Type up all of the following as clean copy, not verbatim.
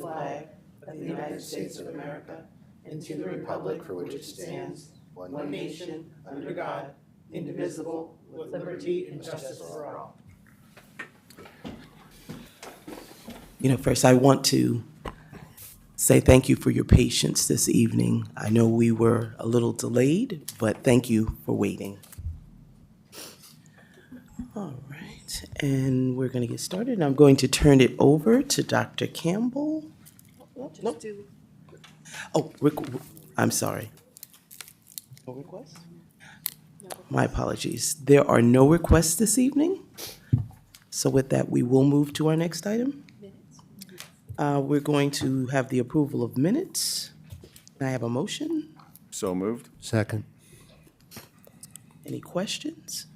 flag of the United States of America and to the republic for which it stands, one nation, under God, indivisible, with liberty and justice for all. First I want to say thank you for your patience this evening. I know we were a little delayed, but thank you for waiting. All right, and we're going to get started. I'm going to turn it over to Dr. Campbell. I'm sorry. No requests? My apologies. There are no requests this evening. So with that, we will move to our next item. We're going to have the approval of minutes. Can I have a motion? So moved. Second. Any questions?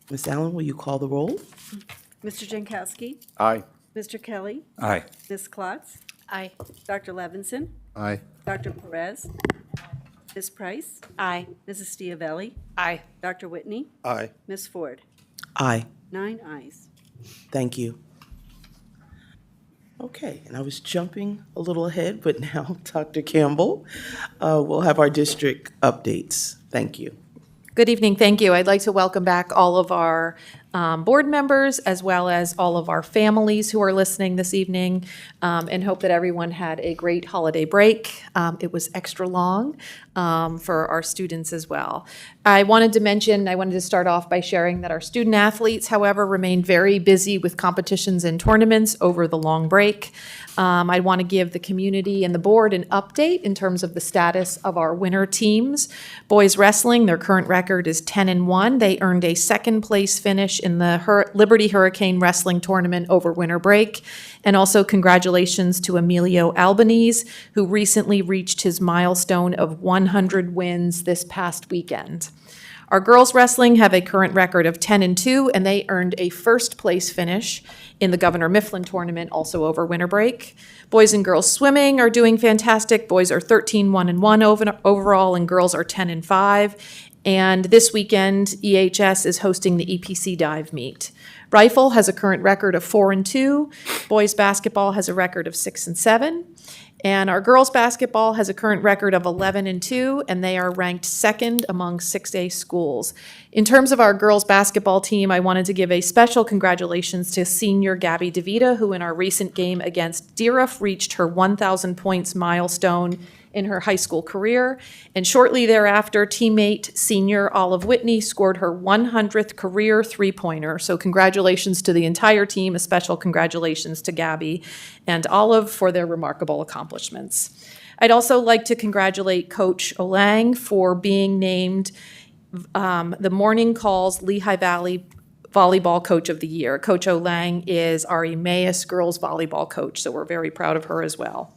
Ms. Allen, will you call the roll? Mr. Jankowski, Aye. Mr. Kelly, Aye. Ms. Klotz, Aye. Dr. Levinson, Aye. Dr. Perez, Ms. Price, Aye. Mrs. Stiavelli, Aye. Dr. Whitney, Aye. Ms. Ford. Aye. 9 ayes. Thank you. Okay, and I was jumping a little ahead, but now Dr. Campbell will have our district updates. Thank you. Good evening, thank you. I'd like to welcome back all of our board members as well as all of our families who are listening this evening, and hope that everyone had a great holiday break. It was extra long for our students as well. I wanted to start off by sharing that our student athletes, however, remained very busy with competitions and tournaments over the long break. I want to give the community and the board an update in terms of the status of our winter teams. Boys wrestling, their current record is 10-1. They earned a second place finish in the Liberty Hurricane Wrestling Tournament over winter break. And also congratulations to Emilio Albanese, who recently reached his milestone of 100 wins this past weekend. Our girls wrestling have a current record of 10-2, and they earned a first place finish in the Governor Mifflin tournament, also over winter break. Boys and girls swimming are doing fantastic. Boys are 13-1 overall, and girls are 10-5. And this weekend, EHS is hosting the EPC dive meet. Rifle has a current record of 4-2. Boys basketball has a record of 6-7. And our girls basketball has a current record of 11-2, and they are ranked second among 6A schools. In terms of our girls basketball team, I wanted to give a special congratulations to senior Gabby DeVita, who in our recent game against Deeruf reached her 1,000 points milestone in her high school career. And shortly thereafter, teammate senior Olive Whitney scored her 100th career three-pointer. So congratulations to the entire team, a special congratulations to Gabby and Olive for their remarkable accomplishments. I'd also like to congratulate Coach Olang for being named the Morning Calls Lehigh Valley Volleyball Coach of the Year. Coach Olang is our Emmaus girls volleyball coach, so we're very proud of her as well.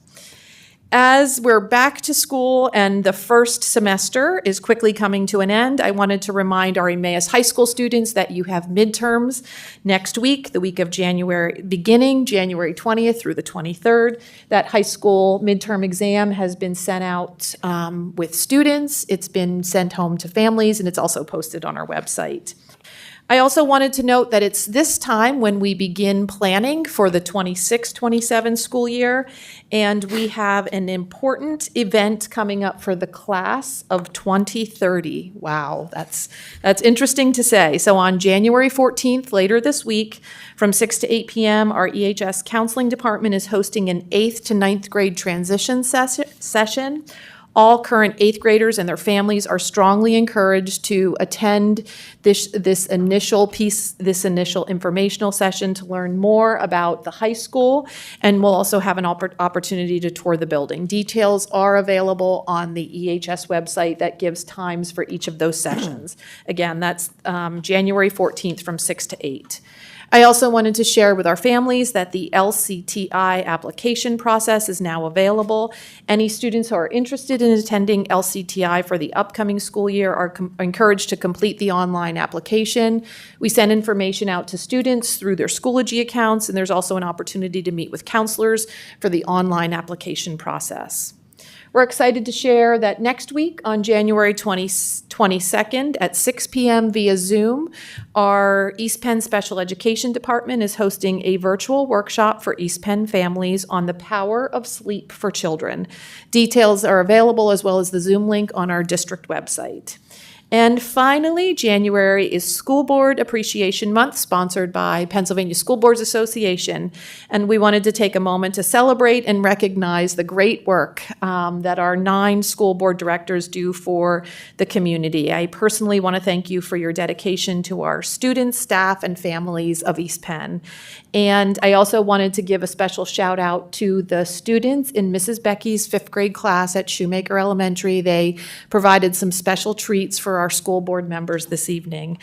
As we're back to school and the first semester is quickly coming to an end, I wanted to remind our Emmaus High School students that you have midterms next week, the week of January, beginning January 20th through the 23rd. That high school midterm exam has been sent out with students. It's been sent home to families, and it's also posted on our website. I also wanted to note that it's this time when we begin planning for the 26-27 school year, and we have an important event coming up for the class of 2030. Wow, that's interesting to say. So on January 14th, later this week, from 6 to 8 p.m., our EHS counseling department is hosting an 8th to 9th grade transition session. All current 8th graders and their families are strongly encouraged to attend this initial informational session to learn more about the high school, and we'll also have an opportunity to tour the building. Details are available on the EHS website that gives times for each of those sessions. Again, that's January 14th from 6 to 8. I also wanted to share with our families that the LCTI application process is now available. Any students who are interested in attending LCTI for the upcoming school year are encouraged to complete the online application. We send information out to students through their Schoology accounts, and there's also an opportunity to meet with counselors for the online application process. we're excited to share that next week on January 22nd at 6 p.m. via Zoom, our East Penn Special Education Department is hosting a virtual workshop for East Penn families on the power of sleep for children. Details are available as well as the Zoom link on our district website. And finally, January is School Board Appreciation Month, sponsored by Pennsylvania School Boards Association. And we wanted to take a moment to celebrate and recognize the great work that our 9 school board directors do for the community. I personally want to thank you for your dedication to our students, staff, and families of East Penn. And I also wanted to give a special shout out to the students in Mrs. Becky's 5th grade class at Shoemaker Elementary. They provided some special treats for our school board members this evening,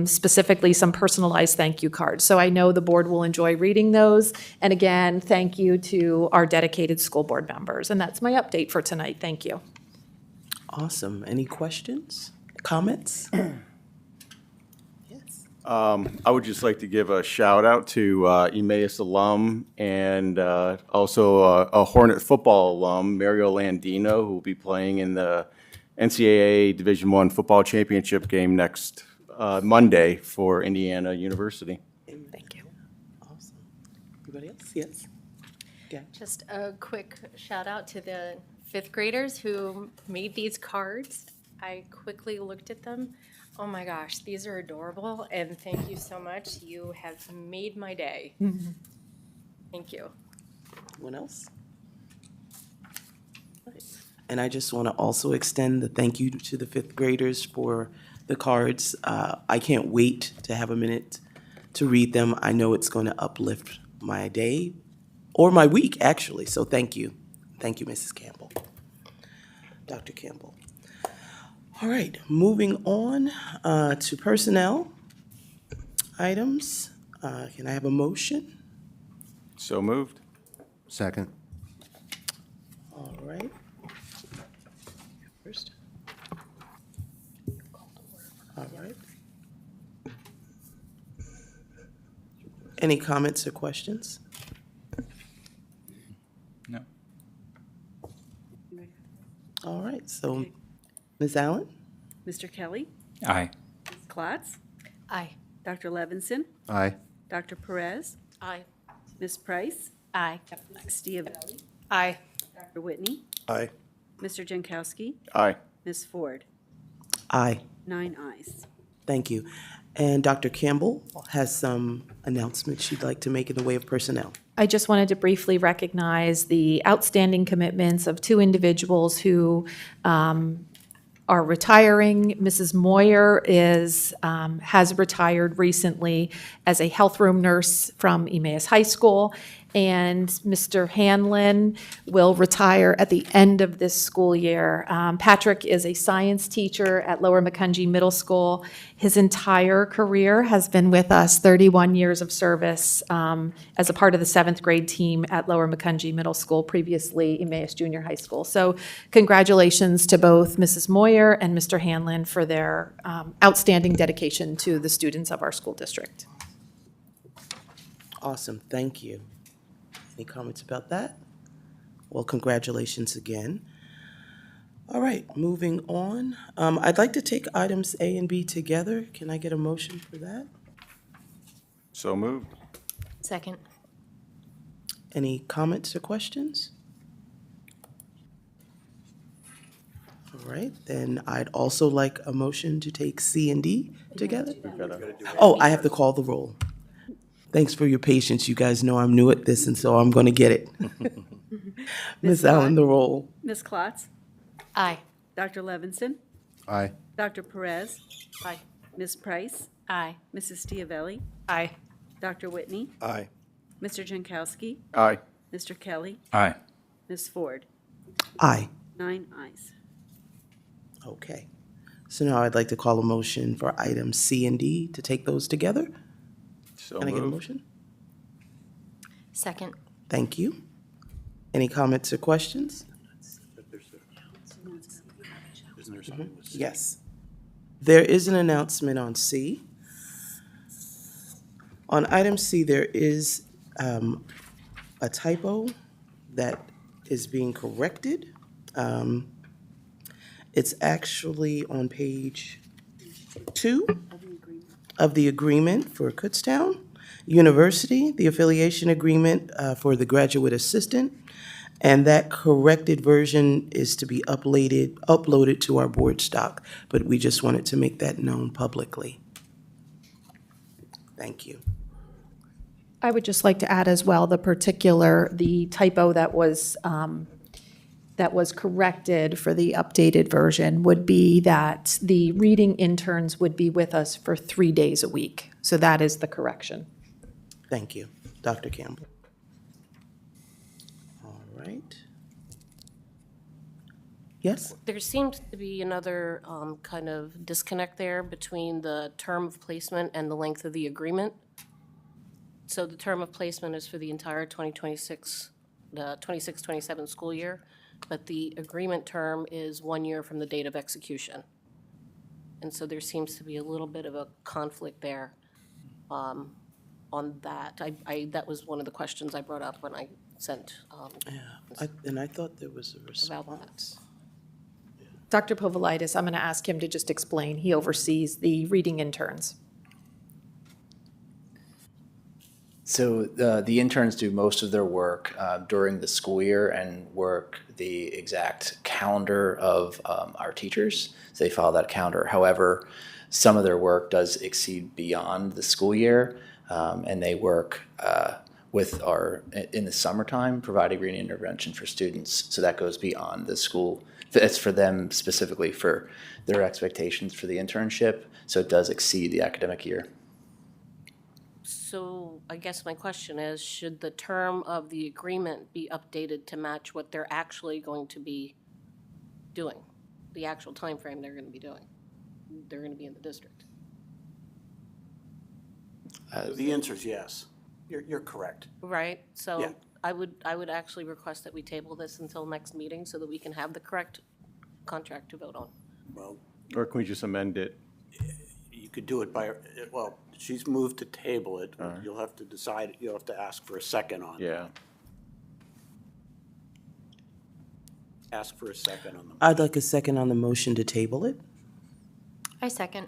specifically some personalized thank you cards. So I know the board will enjoy reading those. And again, thank you to our dedicated school board members. And that's my update for tonight. Thank you. Awesome. Any questions, comments? Yes. I would just like to give a shout out to Emmaus alum and also a Hornet football alum, Mario Landino, who will be playing in the NCAA Division I football championship game next Monday for Indiana University. Thank you. Awesome. Anybody else? Yes. Okay. Just a quick shout out to the 5th graders who made these cards. I quickly looked at them. Oh my gosh, these are adorable, and thank you so much. You have made my day. Thank you. Anyone else? And I just want to also extend the thank you to the 5th graders for the cards. I can't wait to have a minute to read them. I know it's going to uplift my day or my week, actually. So thank you. Thank you, Mrs. Campbell. Dr. Campbell. All right, moving on to personnel items. Can I have a motion? So moved. Second. All right. First. All right. Any comments or questions? No. All right, so Ms. Allen? Mr. Kelly, Aye. Ms. Klotz, Aye. Dr. Levinson, Aye. Dr. Perez, Aye. Ms. Price, Aye. Mrs. Diavelli, Aye. Dr. Whitney, Aye. Mr. Jankowski, Aye. Ms. Ford. Aye, 9 ayes. thank you. And Dr. Campbell has some announcements she'd like to make in the way of personnel. I just wanted to briefly recognize the outstanding commitments of 2 individuals who are retiring. Mrs. Moyer has retired recently as a health room nurse from Emmaus High School, and Mr. Hanlon will retire at the end of this school year. Patrick is a science teacher at Lower Macungie Middle School. His entire career has been with us, 31 years of service as a part of the 7th grade team at Lower Macungie Middle School, previously Emmaus Junior High School. So congratulations to both Mrs. Moyer and Mr. Hanlon for their outstanding dedication to the students of our school district. Awesome, thank you. Any comments about that? Well, congratulations again. All right, moving on. I'd like to take items A and B together. Can I get a motion for that? So moved. Second. Any comments or questions? All right, then I'd also like a motion to take C and D together. Oh, I have to call the roll. Thanks for your patience. You guys know I'm new at this, and so I'm going to get it. Ms. Allen, the roll. Ms. Klotz, Aye. Dr. Levinson, Aye. Dr. Perez, Aye. Ms. Price, Aye. Mrs. Diavelli, Aye. Dr. Whitney, Aye. Mr. Jankowski, Aye. Mr. Kelly, Aye. Ms. Ford. Aye. 9 ayes. Okay. So now I'd like to call a motion for items C and D to take those together. So Can I get a moved. motion? Second. Thank you. Any comments or questions? Yes. There is an announcement on C. On item C, there is a typo that is being corrected. It's actually on page 2 of the agreement for Kutztown University, the affiliation agreement for the graduate assistant. And that corrected version is to be uploaded to our board doc, but we just wanted to make that known publicly. Thank you. I would just like to add as well, the typo that was corrected for the updated version would be that the reading interns would be with us for 3 days a week. So that is the correction. Thank you. Dr. Campbell. All right. Yes? There seems to be another kind of disconnect there between the term of placement and the length of the agreement. So the term of placement is for the entire 2026, the 26-27 school year, but the agreement term is 1 year from the date of execution. And so there seems to be a little bit of a conflict there on that. That was one of the questions I brought up when I sent. And I thought there was a About that. response. Dr. Povolitis, I'm going to ask him to just explain. He oversees the reading interns. So the interns do most of their work during the school year and work the exact calendar of our teachers. So they follow that calendar. However, some of their work does exceed beyond the school year, and they work with in the summertime, providing reading intervention for students. So that goes beyond the school. It's for them specifically for their expectations for the internship. So it does exceed the academic year. So I guess my question is, should the term of the agreement be updated to match what they're actually going to be doing? The actual time frame they're going to be doing? They're going to be in the district. The answer is yes. You're correct. Right? So Yeah. I would actually request that we table this until next meeting so that we can have the correct contract to vote on. Well, Or can we just amend it? you could do it by, well, she's moved to table it. You'll have to decide, you'll have to ask for a second on it. Yeah. Ask for a second on them. I'd like a second on the motion to table it. I second.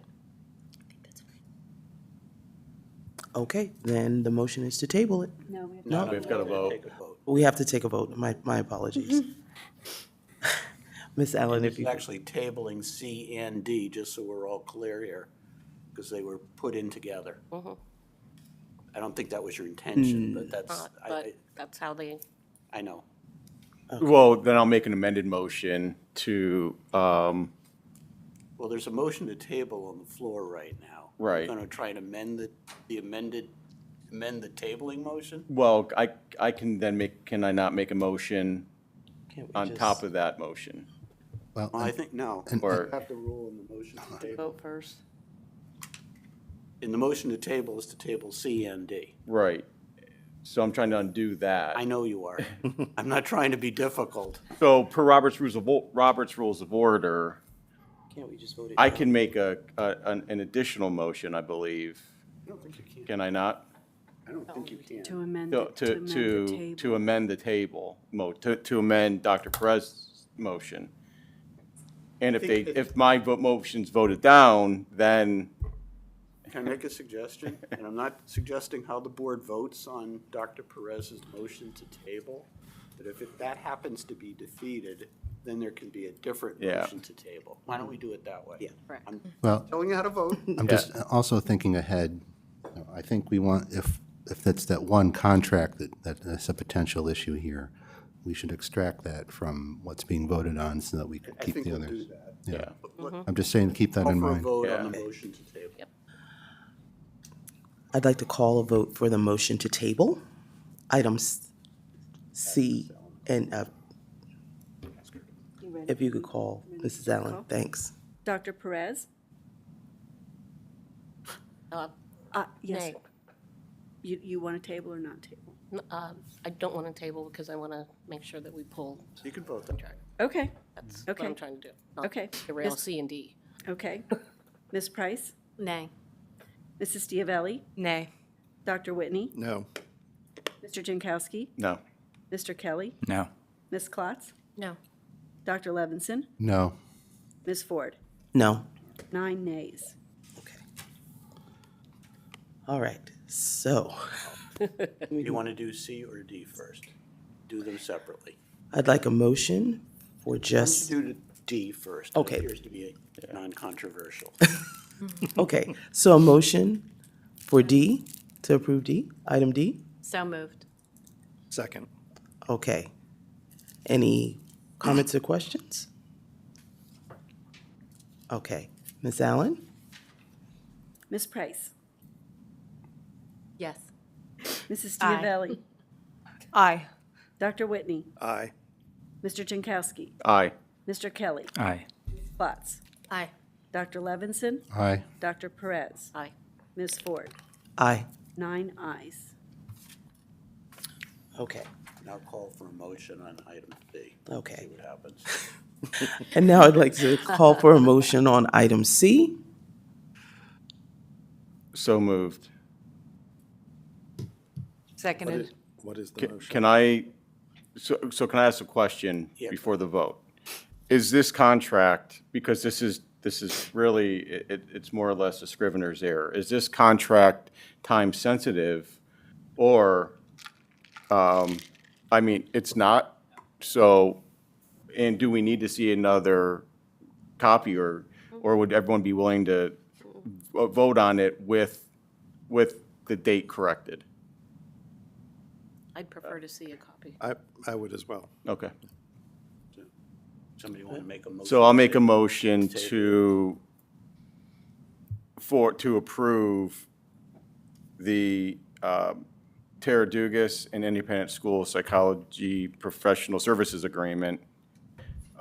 Okay, then the motion is to table it. No, we have No, we've got to vote. Take a vote. We have to take a vote. My apologies. Miss Allen, if It's you, actually tabling C and D, just so we're all clear here, because they were put in together. I don't think that was your intention, but that's, But that's how they, I know. Well, then I'll make an amended motion to, Well, there's a motion to table on the floor right now. Right. Going to try and amend amend the tabling motion? well, I can then can I not make a motion can't we on just- top of that motion? Well, I think, no. Or- You have to rule in the motion to table. vote first. In the motion to table is to table C and D. Right. So I'm trying to undo that. I know you are. I'm not trying to be difficult. So per Robert's Rules of Order, Can't we just vote it? I can make an additional motion, I believe. I don't think you can. Can I not? I don't think you can. to amend To, it, to amend the table. to amend the table, to amend Dr. Perez's motion. And if my motion's voted down, then, Can I make a suggestion? And I'm not suggesting how the board votes on Dr. Perez's motion to table, but if that happens to be defeated, then there can be a different Yeah. motion to table. Why don't we do it that way? Yeah. Correct. I'm Well, telling you how to vote. I'm just also thinking ahead. I think we want, if that's that one contract that's a potential issue here, we should extract that from what's being voted on so that we can I keep think the we'll do others. that. yeah. But I'm just saying, keep that Call in for a mind. vote Yeah. on the motion to table. I'd like to call a vote for the motion to table items C and You ready? if you could call Mrs. Allen, thanks. Dr. Perez? Yes. Nay. You want to table or not table? I don't want to table because I want to make sure that we pull You can vote the that. track. Okay, That's what Okay. I'm trying to do. not Okay. Derail Yes. C and D. okay. Ms. Price? Nay. Mrs. Diavelli? Nay. Dr. Whitney? No. Mr. Jankowski? No. Mr. Kelly? No. Ms. Klotz? No. Dr. Levinson? No. Ms. Ford? No. 9 nays. Okay. All right, so You want to do C or D first? Do them separately. I'd like a motion for Why don't just, you do the D first? It Okay. appears to be non-controversial. okay, so a motion for D, to approve D, item D? So moved. Second. Okay. Any comments or questions? Okay, Ms. Allen? Ms. Price? Yes. Mrs. Aye. Diavelli? Aye. Dr. Whitney? Aye. Mr. Jankowski? Aye. Mr. Kelly? Aye. Klotz? Aye. Dr. Levinson? Aye. Dr. Perez? Aye. Ms. Ford? Aye. 9 ayes. Okay, Now call for a motion on item B. okay. See what happens. And now I'd like to call for a motion on item C. So moved. Seconded. What is the Can motion? can I, so can I ask a question Yeah. before the vote? Is this contract, because this is really, it's more or less a scrivener's error. Is this contract time sensitive or, I mean, it's not, so, and do we need to see another copy or would everyone be willing to vote on it with the date corrected? I'd prefer to see a copy. I would as well. Okay. Somebody want to make a motion? So I'll make a motion to approve the Tara Dugas and Independent School Psychology Professional Services Agreement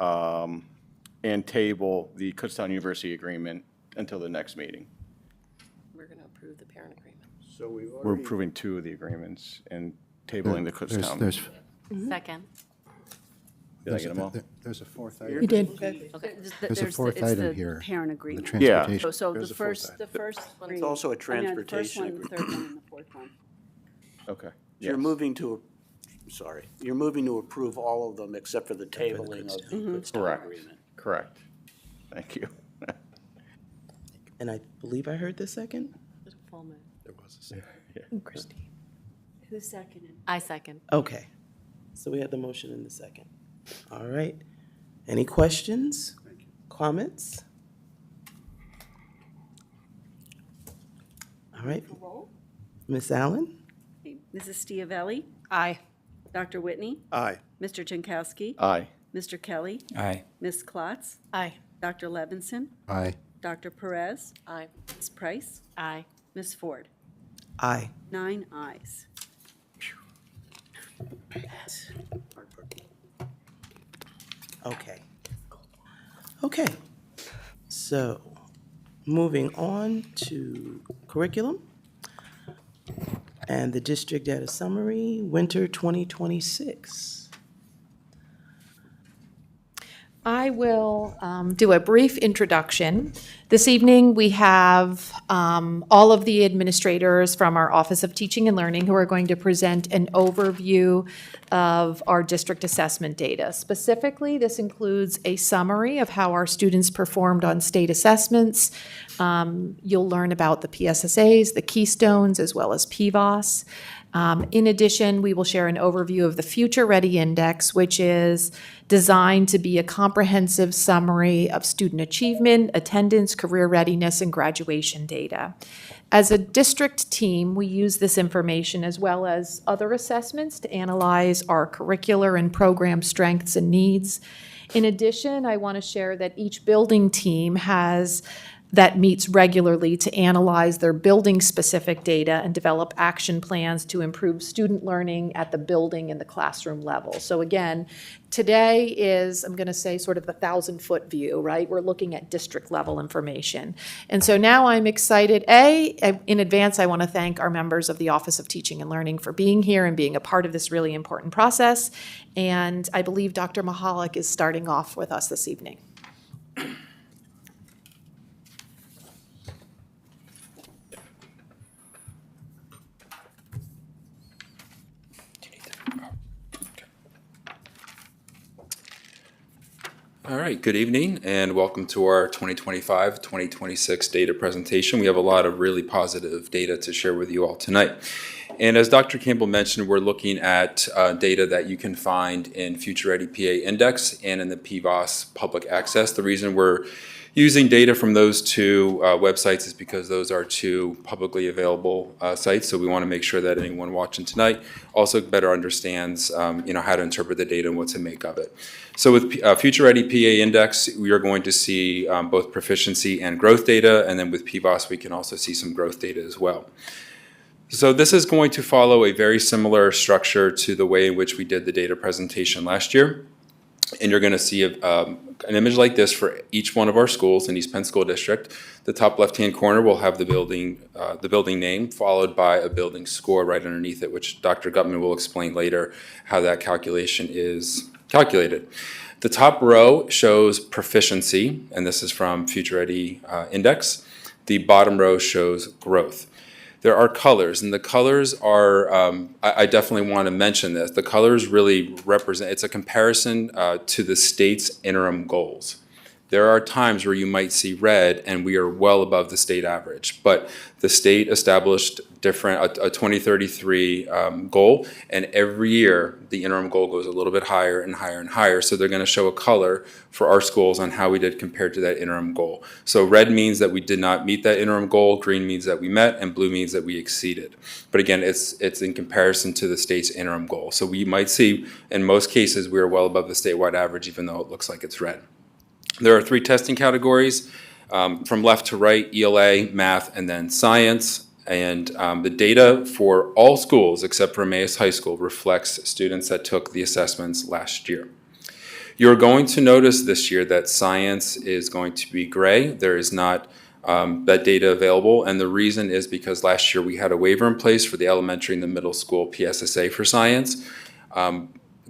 and table the Kutztown University Agreement until the next meeting. We're going to approve the parent agreement. So we've We're already, approving two of the agreements and tabling the Kutztown. There's, Second. Did I get them all? there's a fourth item. You did. There's a fourth item here. Parent The agreement. Yeah. transportation. So There's the a fourth first, item. the first It's three. also a I mean, the first transportation one, the third one, and the fourth one. Okay. you're Yes. moving to, you're moving to approve all of them except for the tabling of the Kutztown Correct. agreement. Correct. Thank you. And I believe I heard the second? There was a second. Christine. Who seconded? I second. Okay, so we had the motion in the second. All right. Any questions, comments? All right. Ms. Allen? Mrs. Diavelli? Aye. Dr. Whitney? Aye. Mr. Jankowski? Aye. Mr. Kelly? Aye. Ms. Klotz? Aye. Dr. Levinson? Aye. Dr. Perez? Aye. Ms. Price? Aye. Ms. Ford? Aye. 9 ayes. Okay. Okay. So, moving on to curriculum and the district data summary, winter 2026. I will do a brief introduction. This evening, we have all of the administrators from our Office of Teaching and Learning who are going to present an overview of our district assessment data. Specifically, this includes a summary of how our students performed on state assessments. You'll learn about the PSSAs, the Keystones, as well as PVOS. In addition, we will share an overview of the Future Ready Index, which is designed to be a comprehensive summary of student achievement, attendance, career readiness, and graduation data. As a district team, we use this information as well as other assessments to analyze our curricular and program strengths and needs. In addition, I want to share that each building team that meets regularly to analyze their building-specific data and develop action plans to improve student learning at the building and the classroom level. So again, today is, I'm going to say, sort of the 1,000-foot view, right? We're looking at district-level information. And so now I'm excited. In advance, I want to thank our members of the Office of Teaching and Learning for being here and being a part of this really important process. And I believe Dr. Mahalik is starting off with us this evening. All right, good evening and welcome to our 2025-2026 data presentation. We have a lot of really positive data to share with you all tonight. And as Dr. Campbell mentioned, we're looking at data that you can find in Future Ready PA Index and in the PVOS public access. The reason we're using data from those two websites is because those are two publicly available sites. So we want to make sure that anyone watching tonight also better understands how to interpret the data and what to make of it. So with Future Ready PA Index, we are going to see both proficiency and growth data, and then with PVOS, we can also see some growth data as well. So this is going to follow a very similar structure to the way in which we did the data presentation last year. And you're going to see an image like this for each one of our schools in East Penn School District. The top left-hand corner will have the building name, followed by a building score right underneath it, which Dr. Gutman will explain later how that calculation is calculated. The top row shows proficiency, and this is from Future Ready Index. The bottom row shows growth. There are colors, and the colors are, I definitely want to mention this, the colors really represent, it's a comparison to the state's interim goals. There are times where you might see red and we are well above the state average, but the state established a 2033 goal, and every year the interim goal goes a little bit higher and higher and higher. So they're going to show a color for our schools on how we did compared to that interim goal. So red means that we did not meet that interim goal, green means that we met, and blue means that we exceeded. But again, it's in comparison to the state's interim goal. So we might see, in most cases, we are well above the statewide average, even though it looks like it's red. There are 3 testing categories, from left to right: ELA, math, and then science. And the data for all schools except for Emmaus High School reflects students that took the assessments last year. You're going to notice this year that science is going to be gray. There is not that data available, and the reason is because last year we had a waiver in place for the elementary and the middle school PSSA for science.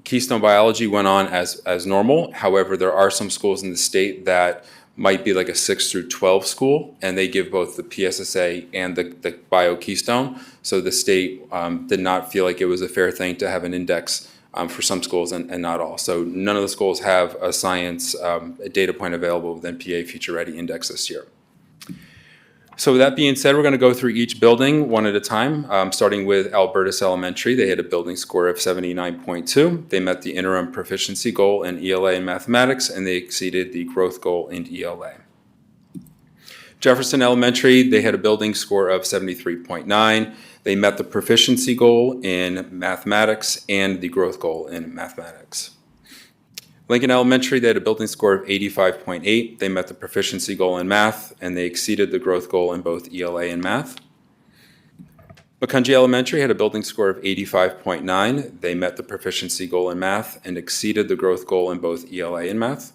Keystone Biology went on as normal. However, there are some schools in the state that might be like a 6 through 12 school, and they give both the PSSA and the Bio Keystone. So the state did not feel like it was a fair thing to have an index for some schools and not all. So none of the schools have a science data point available within PA Future Ready Index this year. So with that being said, we're going to go through each building one at a time, starting with Albertus Elementary. They had a building score of 79.2. They met the interim proficiency goal in ELA and mathematics, and they exceeded the growth goal in ELA. Jefferson Elementary, they had a building score of 73.9. They met the proficiency goal in mathematics and the growth goal in mathematics. Lincoln Elementary, they had a building score of 85.8. They met the proficiency goal in math, and they exceeded the growth goal in both ELA and math. Macungie Elementary had a building score of 85.9. They met the proficiency goal in math and exceeded the growth goal in both ELA and math.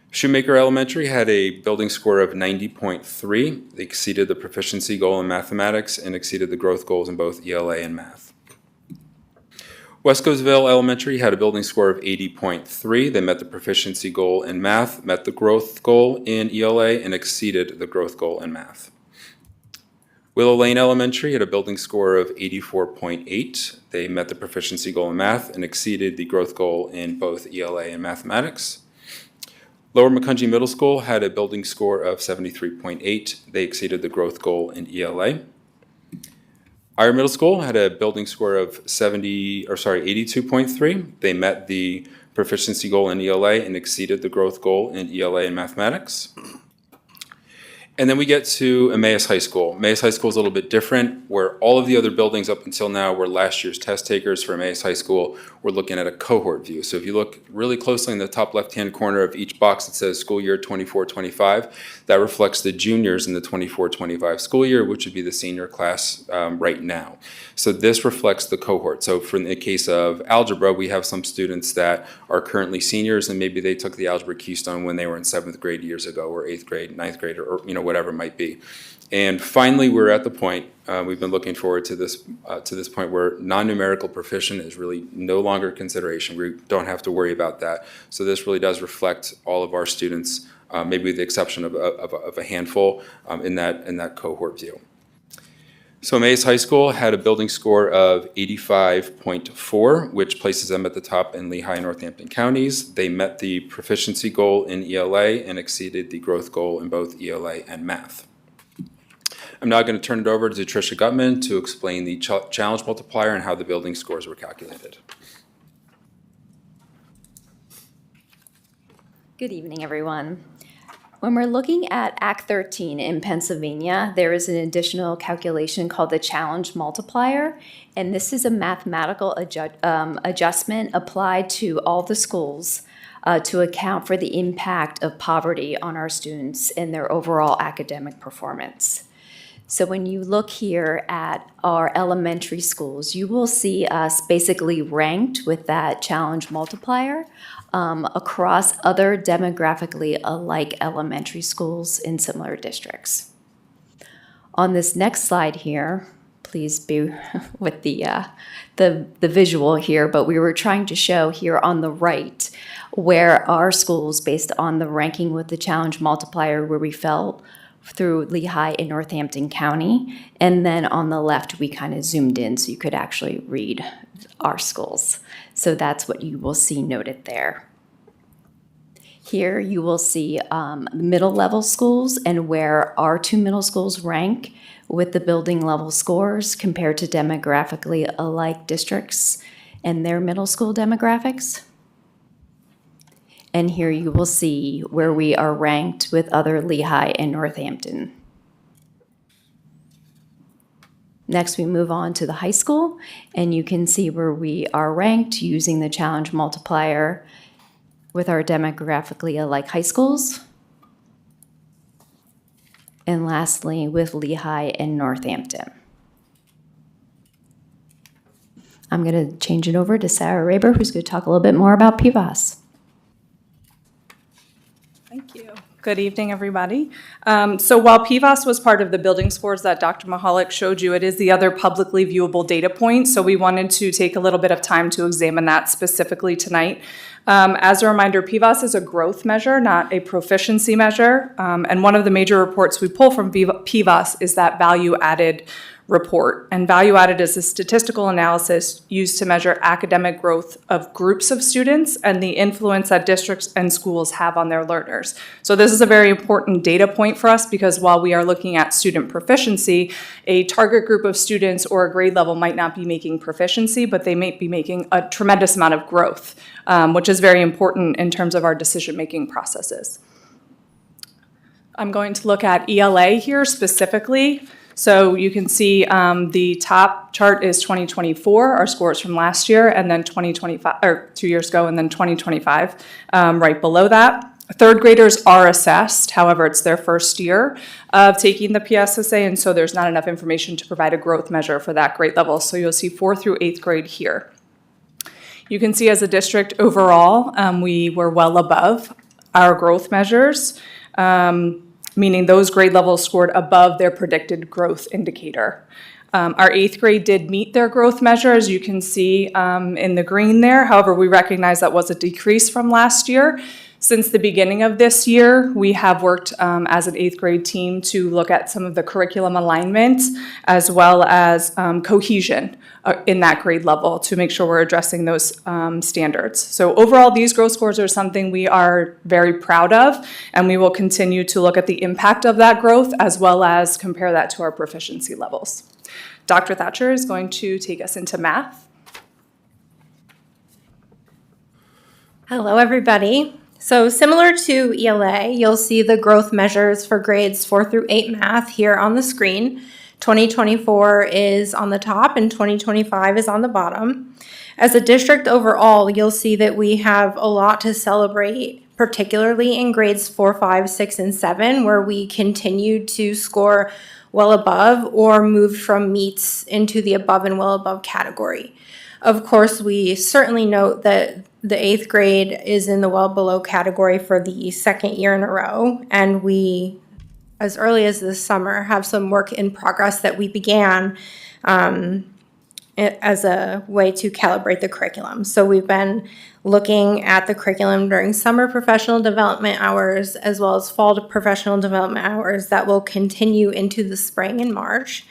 Shoemaker Elementary had a building score of 90.3. They exceeded the proficiency goal in mathematics and exceeded the growth goals in both ELA and math. West Coatesville Elementary had a building score of 80.3. They met the proficiency goal in math, met the growth goal in ELA, and exceeded the growth goal in math. Willow Lane Elementary had a building score of 84.8. They met the proficiency goal in math and exceeded the growth goal in both ELA and mathematics. Lower Macungie Middle School had a building score of 73.8. They exceeded the growth goal in ELA. Our Middle School had a building score of 82.3. They met the proficiency goal in ELA and exceeded the growth goal in ELA and mathematics. And then we get to Emmaus High School. Emmaus High School is a little bit different, where all of the other buildings up until now were last year's test takers. For Emmaus High School, we're looking at a cohort view. So if you look really closely in the top left-hand corner of each box that says school year 24-25, that reflects the juniors in the 24-25 school year, which would be the senior class right now. So this reflects the cohort. So for in the case of algebra, we have some students that are currently seniors, and maybe they took the algebra keystone when they were in 7th grade years ago, or 8th grade, 9th grade, or whatever it might be. And finally, we're at the point, we've been looking forward to this point where non-numerical proficient is really no longer a consideration. We don't have to worry about that. So this really does reflect all of our students, maybe with the exception of a handful in that cohort view. So Mays High School had a building score of 85.4, which places them at the top in Lehigh and Northampton counties. They met the proficiency goal in ELA and exceeded the growth goal in both ELA and math. I'm now going to turn it over to Tricia Gutman to explain the challenge multiplier and how the building scores were calculated. Good evening, everyone. When we're looking at Act 13 in Pennsylvania, there is an additional calculation called the challenge multiplier, and this is a mathematical adjustment applied to all the schools to account for the impact of poverty on our students and their overall academic performance. So when you look here at our elementary schools, you will see us basically ranked with that challenge multiplier across other demographically alike elementary schools in similar districts. On this next slide here, please be with the visual here, but we were trying to show here on the right where our schools, based on the ranking with the challenge multiplier, where we fell through Lehigh and Northampton County, and then on the left we kind of zoomed in so you could actually read our schools. So that's what you will see noted there. Here you will see middle level schools and where our two middle schools rank with the building level scores compared to demographically alike districts and their middle school demographics. And here you will see where we are ranked with other Lehigh and Northampton. Next, we move on to the high school, and you can see where we are ranked using the challenge multiplier with our demographically alike high schools. And lastly, with Lehigh and Northampton. I'm going to change it over to Sarah Raber, who's going to talk a little bit more about PVAS. Thank you. Good evening, everybody. So while PVAS was part of the building scores that Dr. Mahalik showed you, it is the other publicly viewable data point. So we wanted to take a little bit of time to examine that specifically tonight. As a reminder, PVAS is a growth measure, not a proficiency measure. And one of the major reports we pull from PVAS is that value-added report. And value-added is a statistical analysis used to measure academic growth of groups of students and the influence that districts and schools have on their learners. So this is a very important data point for us because while we are looking at student proficiency, a target group of students or a grade level might not be making proficiency, but they may be making a tremendous amount of growth, which is very important in terms of our decision-making processes. I'm going to look at ELA here specifically. So you can see the top chart is 2024, our scores from last year, and then 2025, or 2 years ago, and then 2025 right below that. Third graders are assessed, however, it's their first year of taking the PSSA, and so there's not enough information to provide a growth measure for that grade level. So you'll see 4th through 8th grade here. You can see as a district overall, we were well above our growth measures. Meaning those grade levels scored above their predicted growth indicator. Our 8th grade did meet their growth measure, as you can see in the green there. However, we recognize that was a decrease from last year. Since the beginning of this year, we have worked as an 8th grade team to look at some of the curriculum alignment as well as cohesion in that grade level to make sure we're addressing those standards. So overall, these growth scores are something we are very proud of, and we will continue to look at the impact of that growth as well as compare that to our proficiency levels. Dr. Thatcher is going to take us into math. Hello, everybody. So similar to ELA, you'll see the growth measures for grades 4 through 8 math here on the screen. 2024 is on the top and 2025 is on the bottom. As a district overall, you'll see that we have a lot to celebrate, particularly in grades 4, 5, 6, and 7, where we continued to score well above or moved from meets into the above and well above category. Of course, we certainly note that the 8th grade is in the well below category for the 2nd year in a row, and we, as early as this summer, have some work in progress that we began as a way to calibrate the curriculum. So we've been looking at the curriculum during summer professional development hours as well as fall professional development hours that will continue into the spring in March.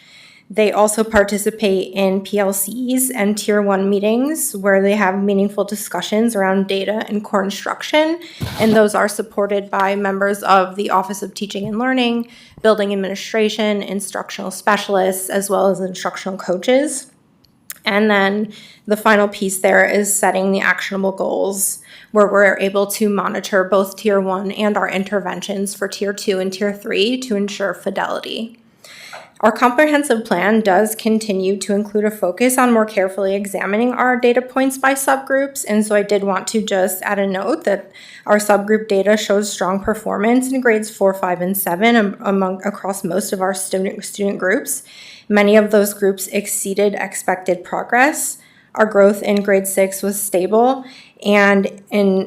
They also participate in PLCs and Tier 1 meetings where they have meaningful discussions around data and core instruction, and those are supported by members of the Office of Teaching and Learning, Building Administration, instructional specialists, as well as instructional coaches. And then the final piece there is setting the actionable goals where we're able to monitor both Tier 1 and our interventions for Tier 2 and Tier 3 to ensure fidelity. Our comprehensive plan does continue to include a focus on more carefully examining our data points by subgroups, and so I did want to just add a note that our subgroup data shows strong performance in grades 4, 5, and 7 across most of our student groups. Many of those groups exceeded expected progress. Our growth in grade 6 was stable, and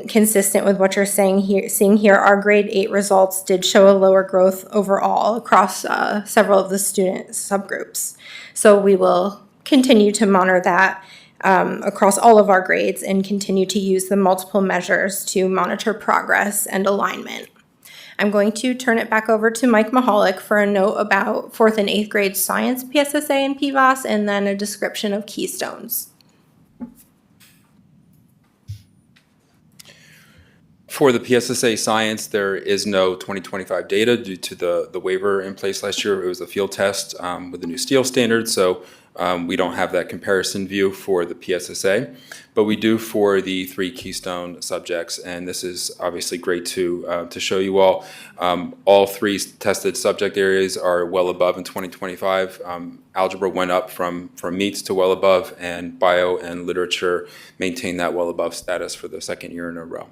consistent with what you're seeing here, our grade 8 results did show a lower growth overall across several of the student subgroups. So we will continue to monitor that across all of our grades and continue to use the multiple measures to monitor progress and alignment. I'm going to turn it back over to Mike Mahalik for a note about 4th and 8th grade science, PSSA, and PVAS, and then a description of keystones. For the PSSA science, there is no 2025 data due to the waiver in place last year. It was a field test with the new steel standard, so we don't have that comparison view for the PSSA, but we do for the 3 keystone subjects, and this is obviously great to show you all. All 3 tested subject areas are well above in 2025. Algebra went up from meets to well above, and bio and literature maintained that well above status for the 2nd year in a row.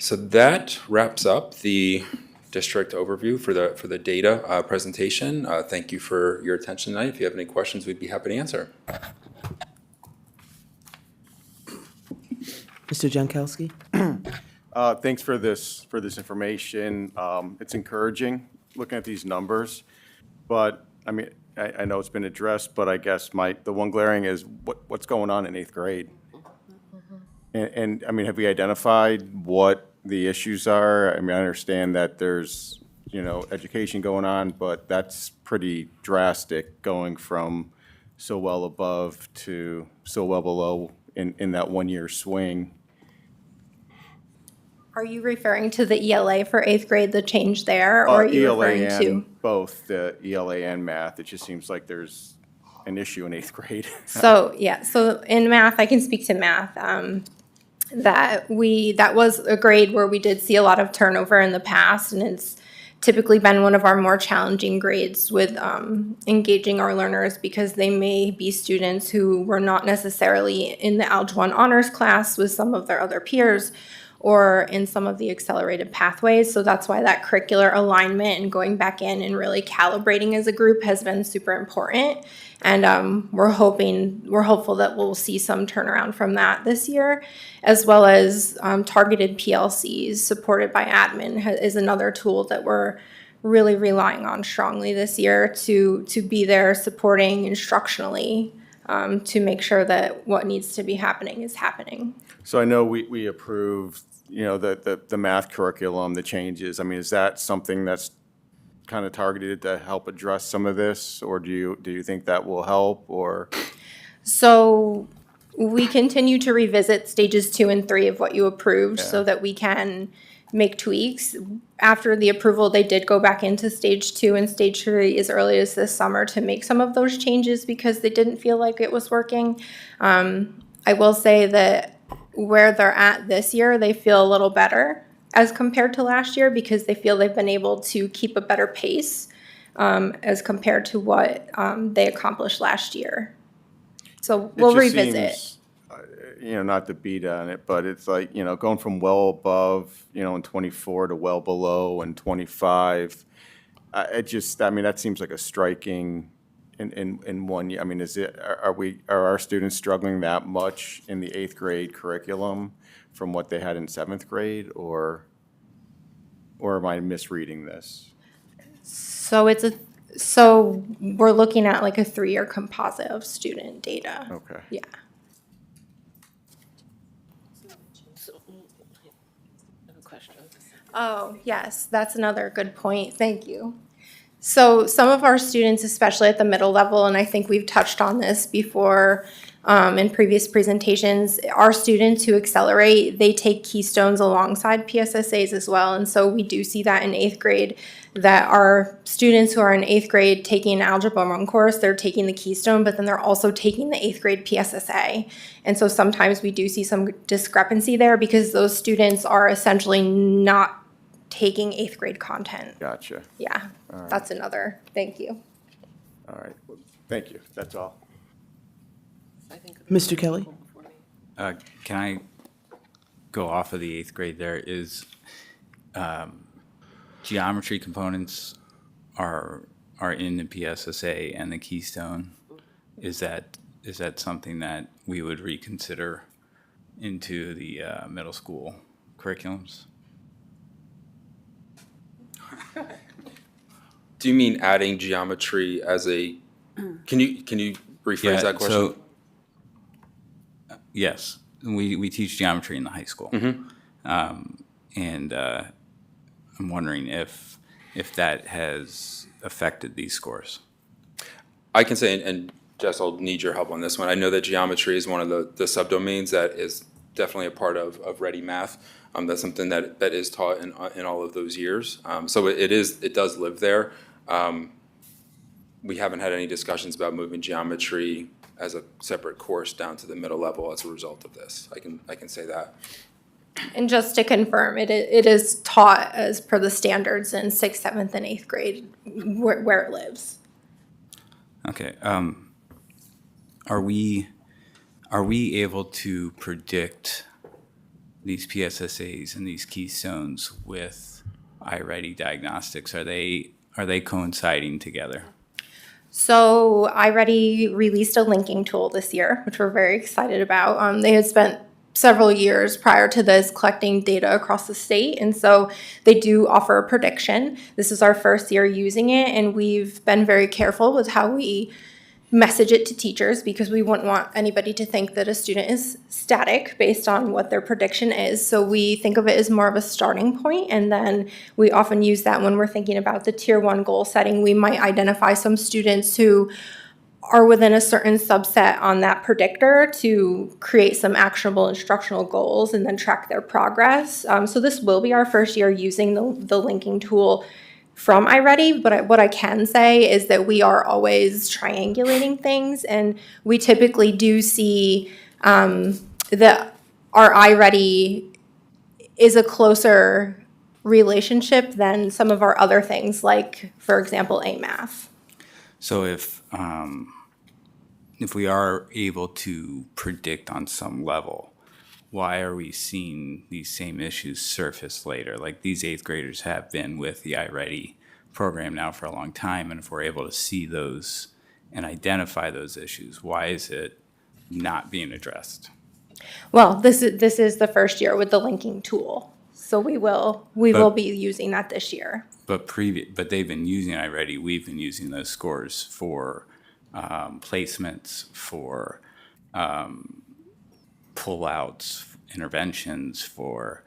So that wraps up the district overview for the data presentation. Thank you for your attention tonight. If you have any questions, we'd be happy to answer. Mr. Jankowski? Thanks for this information. It's encouraging looking at these numbers, but I mean, I know it's been addressed, but I guess the one glaring is what's going on in 8th grade? And I mean, have we identified what the issues are? I mean, I understand that there's, education going on, but that's pretty drastic going from so well above to so well below in that 1-year swing. Are you referring to the ELA for 8th grade, the change there, or are you ELA referring to? and both the ELA and math. It just seems like there's an issue in 8th grade. So in math, I can speak to math. That was a grade where we did see a lot of turnover in the past, and it's typically been one of our more challenging grades with engaging our learners because they may be students who were not necessarily in the Algebra 1 honors class with some of their other peers or in some of the accelerated pathways. So that's why that curricular alignment and going back in and really calibrating as a group has been super important. And we're hopeful that we'll see some turnaround from that this year, as well as targeted PLCs supported by admin is another tool that we're really relying on strongly this year to be there supporting instructionally to make sure that what needs to be happening is happening. So I know we approved, the math curriculum, the changes. I mean, is that something that's kind of targeted to help address some of this, or do you think that will help, or? So we continue to revisit stages 2 and 3 of what you approved so that we can make tweaks. After the approval, they did go back into stage 2 and stage 3 as early as this summer to make some of those changes because they didn't feel like it was working. I will say that where they're at this year, they feel a little better as compared to last year because they feel they've been able to keep a better pace as compared to what they accomplished last year. So we'll revisit. Seems, not to beat on it, but it's like, going from well above, in 24 to well below in 25. That seems like a striking in 1 year. I mean, are our students struggling that much in the 8th grade curriculum from what they had in 7th grade, or am I misreading this? So we're looking at like a 3-year composite of student data. Okay. Yeah. Oh, yes, that's another good point. Thank you. So some of our students, especially at the middle level, and I think we've touched on this before in previous presentations, our students who accelerate, they take Keystones alongside PSSAs as well. And so we do see that in 8th grade, that our students who are in 8th grade taking an Algebra 1 course, they're taking the Keystone, but then they're also taking the 8th grade PSSA. And so sometimes we do see some discrepancy there because those students are essentially not taking 8th grade content. Gotcha. Yeah, that's another, thank you. All right. Well, thank you. That's all. Mr. Kelly? Can I go off of the 8th grade? There is geometry components are in the PSSA and the Keystone. Is that something that we would reconsider into the middle school curriculums? Do you mean adding geometry as a, can you rephrase that question? So, yes, we teach geometry in the high school. And I'm wondering if that has affected these scores. I can say, and Jess, I'll need your help on this one. I know that geometry is one of the subdomains that is definitely a part of Ready Math. That's something that is taught in all of those years. So it does live there. We haven't had any discussions about moving geometry as a separate course down to the middle level as a result of this. I can say that. And just to confirm, it is taught as per the standards in 6th, 7th, and 8th grade where it lives. Okay. Are we able to predict these PSSAs and these keystones with iReady diagnostics? Are they coinciding together? So iReady released a linking tool this year, which we're very excited about. They had spent several years prior to this collecting data across the state, and so they do offer a prediction. This is our first year using it, and we've been very careful with how we message it to teachers because we wouldn't want anybody to think that a student is static based on what their prediction is. So we think of it as more of a starting point, and then we often use that when we're thinking about the Tier 1 goal setting. We might identify some students who are within a certain subset on that predictor to create some actionable instructional goals and then track their progress. So this will be our first year using the linking tool from iReady, but what I can say is that we are always triangulating things, and we typically do see that our iReady is a closer relationship than some of our other things, like, for example, AMath. So if we are able to predict on some level, why are we seeing these same issues surface later? Like these 8th graders have been with the iReady program now for a long time, and if we're able to see those and identify those issues, why is it not being addressed? Well, this is the first year with the linking tool, so we will be using that this year. But they've been using iReady. We've been using those scores for placements, for pullouts, interventions, for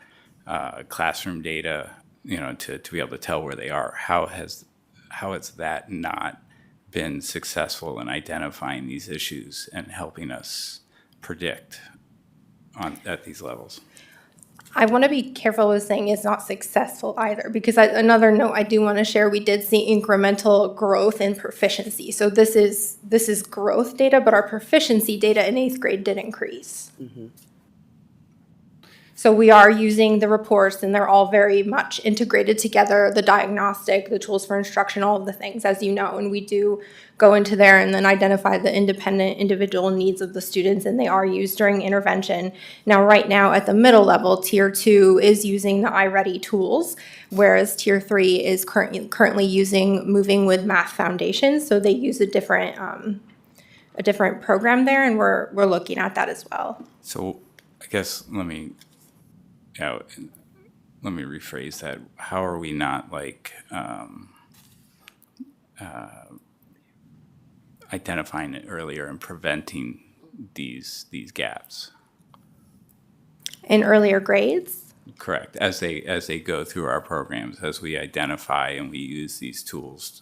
classroom data, to be able to tell where they are. How has that not been successful in identifying these issues and helping us predict at these levels? I want to be careful with saying it's not successful either, because another note I do want to share, we did see incremental growth in proficiency. So this is growth data, but our proficiency data in 8th grade did increase. Mm-hmm. So we are using the reports, and they're all very much integrated together, the diagnostic, the tools for instruction, all of the things, as you know, and we do go into there and then identify the independent individual needs of the students, and they are used during intervention. Now, right now at the middle level, Tier 2 is using the iReady tools, whereas Tier 3 is currently using Moving with Math Foundation, so they use a different program there, and we're looking at that as well. So I guess let me rephrase that. How are we not identifying it earlier and preventing these gaps? In earlier grades? Correct. As they go through our programs, as we identify and we use these tools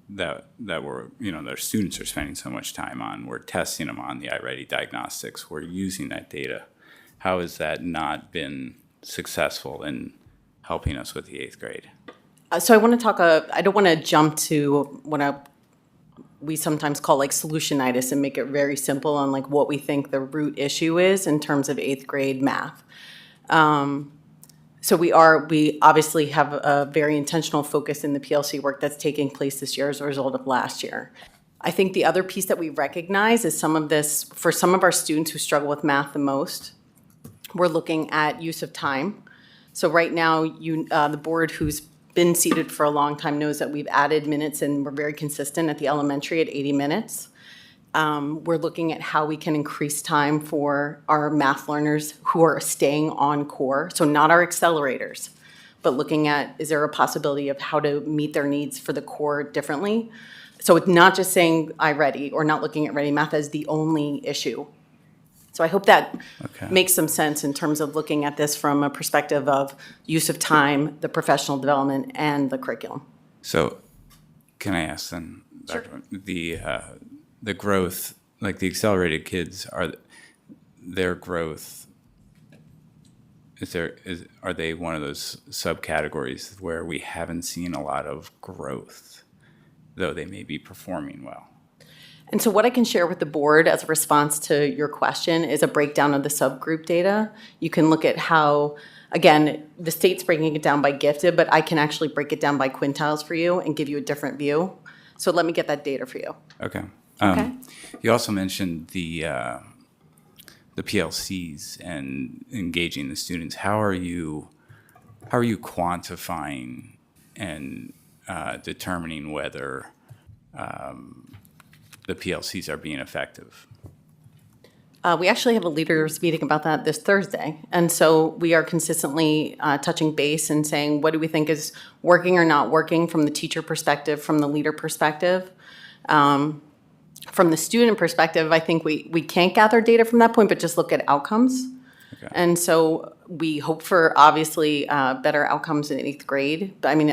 that we're, their students are spending so much time on. We're testing them on the iReady diagnostics. We're using that data. How has that not been successful in helping us with the 8th grade? So I want to talk, I don't want to jump to what we sometimes call like solutionitis and make it very simple on like what we think the root issue is in terms of 8th grade math. So we obviously have a very intentional focus in the PLC work that's taking place this year as a result of last year. I think the other piece that we recognize is some of this, for some of our students who struggle with math the most, we're looking at use of time. So right now, the board who's been seated for a long time knows that we've added minutes and we're very consistent at the elementary at 80 minutes. We're looking at how we can increase time for our math learners who are staying on core, so not our accelerators, but looking at, is there a possibility of how to meet their needs for the core differently? So it's not just saying iReady or not looking at Ready Math as the only issue. So I hope that makes some sense in terms of looking at this from a perspective of use of time, the professional development, and the curriculum. So can I ask then, Dr. The growth, like the accelerated kids, their growth, are they one of those subcategories where we haven't seen a lot of growth, though they may be performing well? And so what I can share with the board as a response to your question is a breakdown of the subgroup data. You can look at how, again, the state's breaking it down by gifted, but I can actually break it down by quintiles for you and give you a different view. So let me get that data for you. Okay. Okay. You also mentioned the PLCs and engaging the students. How are you quantifying and determining whether the PLCs are being effective? We actually have a leaders meeting about that this Thursday. And so we are consistently touching base and saying, what do we think is working or not working from the teacher perspective, from the leader perspective? From the student perspective, I think we can't gather data from that point, but just look at outcomes. Okay. And so we hope for obviously better outcomes in 8th grade. But I mean,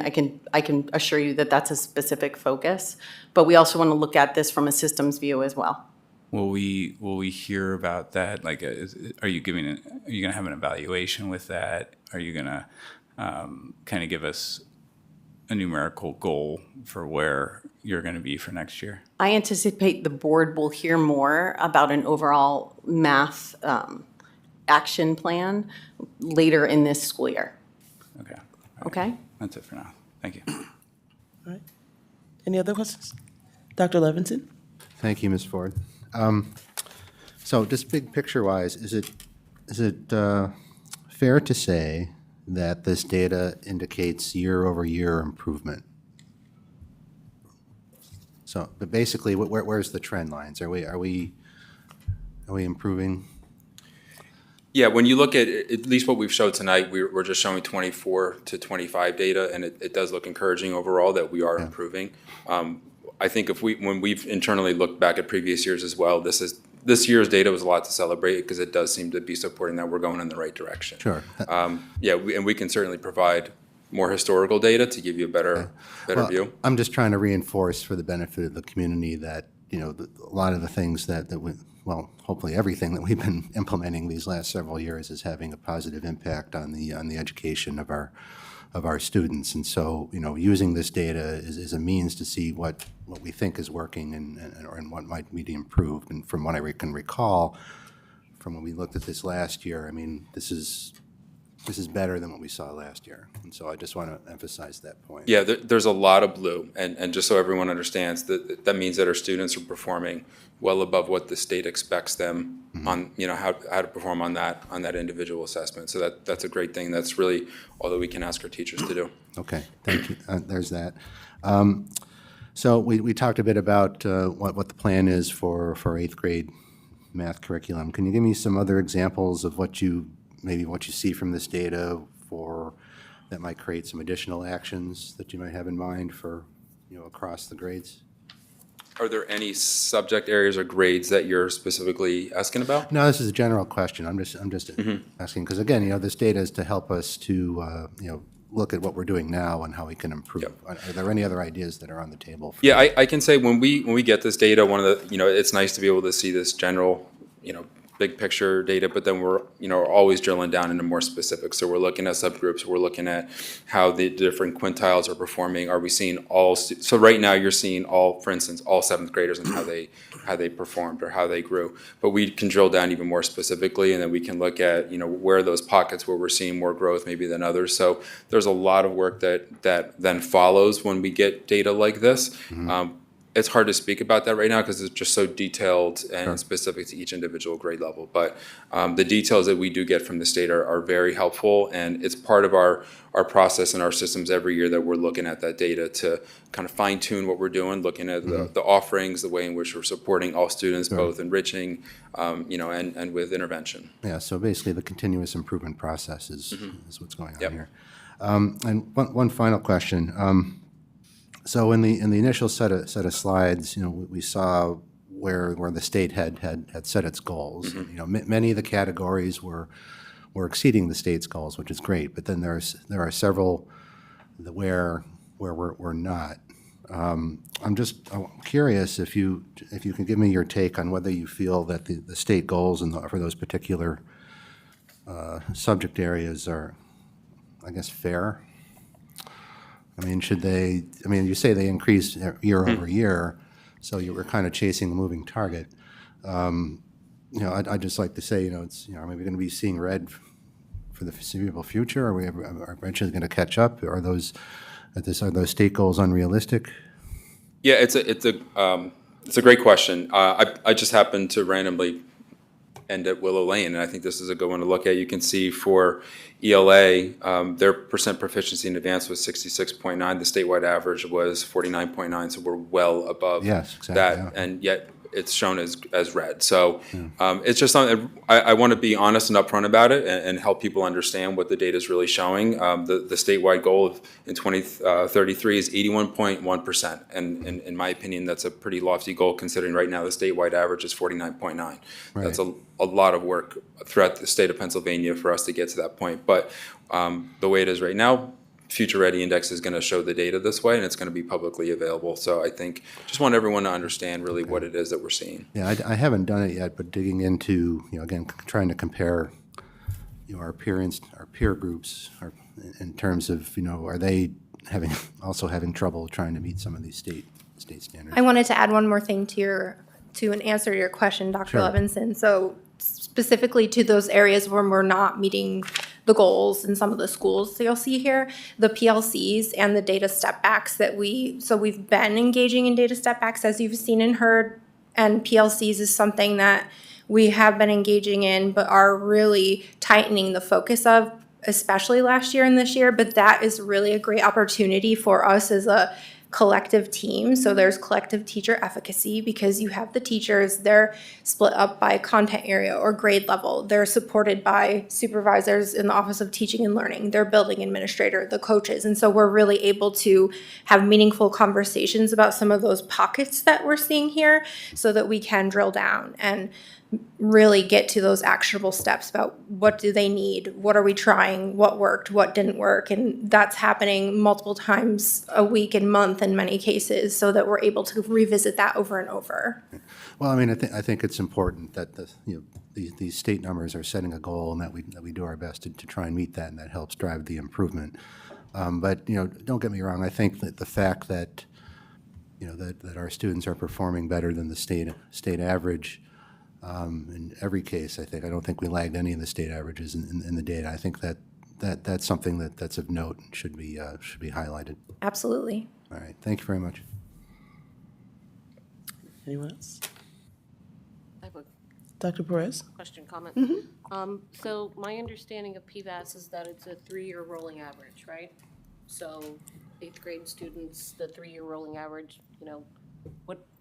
I can assure you that that's a specific focus. But we also want to look at this from a systems view as well. Will we hear about that? Like, are you going to have an evaluation with that? Are you going to kind of give us a numerical goal for where you're going to be for next year? I anticipate the board will hear more about an overall math action plan later in this school year. Okay. Okay? That's it for now. Thank you. All right. Any other questions? Dr. Levinson? Thank you, Ms. Ford. So just big picture-wise, is it fair to say that this data indicates year-over-year improvement? So, but basically, where's the trend lines? Are we improving? Yeah, when you look at least what we've showed tonight, we're just showing 24 to 25 data, and it does look encouraging overall that we are improving. I think when we've internally looked back at previous years as well, this year's data was a lot to celebrate because it does seem to be supporting that we're going in the right direction. Sure. And we can certainly provide more historical data to give you a better view. I'm just trying to reinforce for the benefit of the community that, a lot of the things that we, well, hopefully everything that we've been implementing these last several years is having a positive impact on the education of our students. And so, using this data is a means to see what we think is working and what might be improved. And from what I can recall, from when we looked at this last year, I mean, this is better than what we saw last year. And so I just want to emphasize that point. Yeah, there's a lot of blue. And just so everyone understands, that means that our students are performing well above what the state expects them on, how to perform on that individual assessment. So that's a great thing. That's really all that we can ask our teachers to do. Okay, thank you. There's that. So we talked a bit about what the plan is for 8th grade math curriculum. Can you give me some other examples of what you see from this data that might create some additional actions that you might have in mind for, across the grades? Are there any subject areas or grades that you're specifically asking about? No, this is a general question. I'm just asking because, again, this data is to help us to, look at what we're doing now and how we can improve. Yep. Are there any other ideas that are on the table? Yeah, I can say when we get this data, one of the, it's nice to be able to see this general, big picture data, but then we're, always drilling down into more specifics. So we're looking at subgroups, we're looking at how the different quintiles are performing. Are we seeing so right now you're seeing for instance, all seventh graders and how they performed or how they grew. But we can drill down even more specifically, and then we can look at, where are those pockets where we're seeing more growth maybe than others. So there's a lot of work that then follows when we get data like this. It's hard to speak about that right now because it's just so detailed and specific to each individual grade level. But the details that we do get from the state are very helpful, and it's part of our process and our systems every year that we're looking at that data to kind of fine tune what we're doing, looking at the offerings, the way in which we're supporting all students, both enriching, and with intervention. Yeah, so basically the continuous improvement process is what's going on Yep. here. And one final question. So in the initial set of slides, we saw where the state had set its goals. And, many of the categories were exceeding the state's goals, which is great. But then there are several where we're not. I'm curious if you can give me your take on whether you feel that the state goals for those particular subject areas are, I guess, fair. I mean, you say they increased year over year, so you were kind of chasing a moving target. I'd just like to say, are we going to be seeing red for the foreseeable future? Are we eventually going to catch up? Are those state goals unrealistic? Yeah, it's a great question. I just happened to randomly end at Willow Lane, and I think this is a good one to look at. You can see for ELA, their percent proficiency in advanced was 66.9. The statewide average was 49.9, so we're well above that, yeah. And yet it's shown as red. So it's just something I want to be honest and upfront about it and help people understand what the data is really showing. The statewide goal in 2033 is 81.1%, and in my opinion, that's a pretty lofty goal considering right now the statewide average is 49.9. Right. That's a lot of work throughout the state of Pennsylvania for us to get to that point. But the way it is right now, Future Ready Index is going to show the data this way, and it's going to be publicly available. So I think just want everyone to understand really what it is that we're seeing. Yeah, I haven't done it yet, but digging into, again, trying to compare, our peer groups in terms of, are they also having trouble trying to meet some of these state standards? I wanted to add one more thing to an answer to your question, Dr. Sure. Levinson. So specifically to those areas where we're not meeting the goals in some of the schools. So you'll see here the PLCs and the data step backs we've been engaging in data step backs as you've seen and heard, and PLCs is something that we have been engaging in but are really tightening the focus of, especially last year and this year. But that is really a great opportunity for us as a collective team. So there's collective teacher efficacy because you have the teachers, they're split up by content area or grade level. They're supported by supervisors in the Office of Teaching and Learning, their building administrator, the coaches. And so we're really able to have meaningful conversations about some of those pockets that we're seeing here so that we can drill down and really get to those actionable steps about what do they need, what are we trying, what worked, what didn't work. And that's happening multiple times a week and month in many cases so that we're able to revisit that over and over. Well, I think it's important that these state numbers are setting a goal and that we do our best to try and meet that, and that helps drive the improvement. But don't get me wrong. I think that the fact that that our students are performing better than the state average in every case, I don't think we lagged any of the state averages in the data. I think that's something that's of note and should be highlighted. Absolutely. All right. Thank you very much. Anyone else? I have a Dr. Perez? question, comment. So my understanding of PVAS is that it's a 3-year rolling average, right? So 8th grade students, the 3-year rolling average,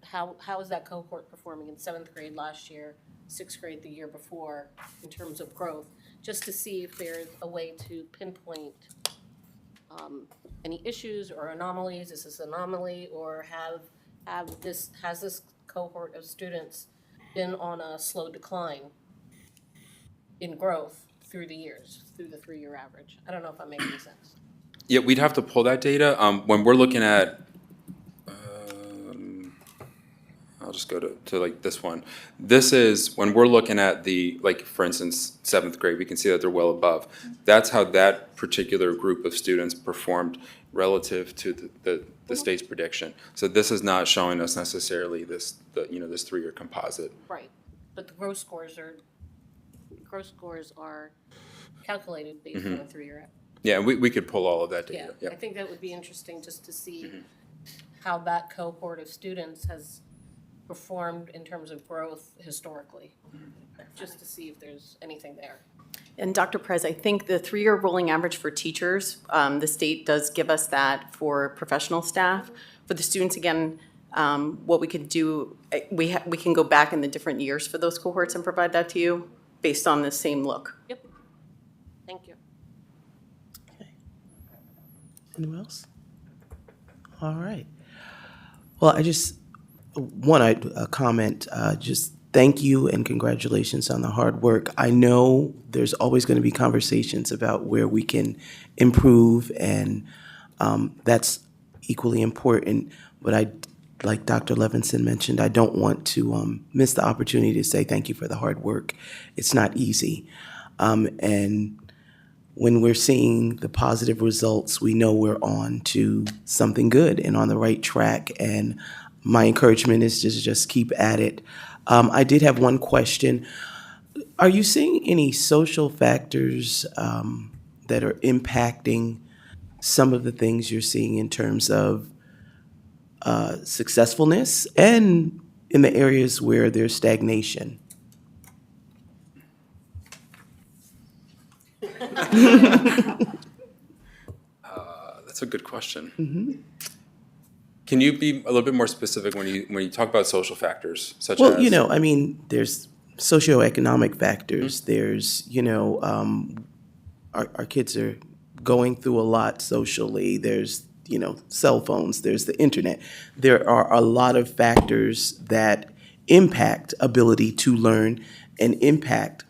how is that cohort performing in 7th grade last year, 6th grade the year before in terms of growth, just to see if there's a way to pinpoint any issues or anomalies. Is this an anomaly, or has this cohort of students been on a slow decline in growth through the years, through the 3-year average? I don't know if I'm making sense. Yeah, we'd have to pull that data. When we're looking at, I'll just go to like this one. This is, when we're looking at the, like, for instance, seventh grade, we can see that they're well above. That's how that particular group of students performed relative to the state's prediction. So this is not showing us necessarily this, this three-year composite. Right, but the gross scores are calculated based on a 3-year. Yeah, we could pull all of that Yeah, data. I think that would be interesting just to see how that cohort of students has performed in terms of growth historically, just to see if there's anything there. And Dr. Perez, I think the 3-year rolling average for teachers, the state does give us that for professional staff. For the students, again, what we could do, we can go back in the different years for those cohorts and provide that to you based on the same look. Yep, thank you. Anyone else? All right. Well, I just want to comment, just thank you and congratulations on the hard work. I know there's always going to be conversations about where we can improve, and that's equally important. But like Dr. Levinson mentioned, I don't want to miss the opportunity to say thank you for the hard work. It's not easy. And when we're seeing the positive results, we know we're on to something good and on the right track. And my encouragement is to just keep at it. I did have one question. Are you seeing any social factors that are impacting some of the things you're seeing in terms of successfulness and in the areas where there's stagnation? That's a good question. Can you be a little bit more specific when you talk about social factors, such as? Well, I mean, there's socioeconomic factors. There's, our kids are going through a lot socially. There's, cell phones. There's the internet. There are a lot of factors that impact ability to learn and impact